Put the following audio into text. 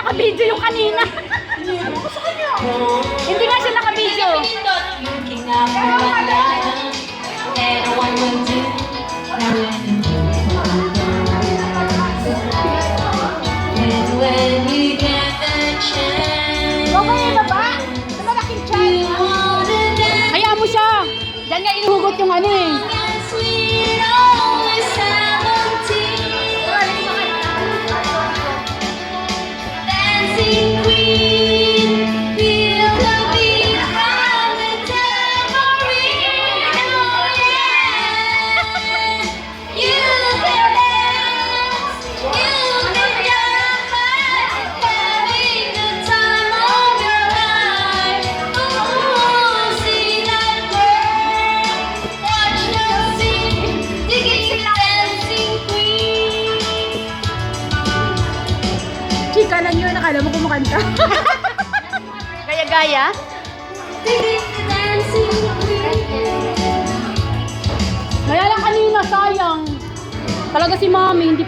naka-video yung kanina. Hindi nga siya naka-video. Mamaya baba. Sa malaking chan. Hayaan mo siya. Diyan nga inuhugot yung ano eh. Chika lang yun, nakala mo kumakanta. Gaya-gaya? Kaya lang kanina, sayang. Talaga si Mami, hindi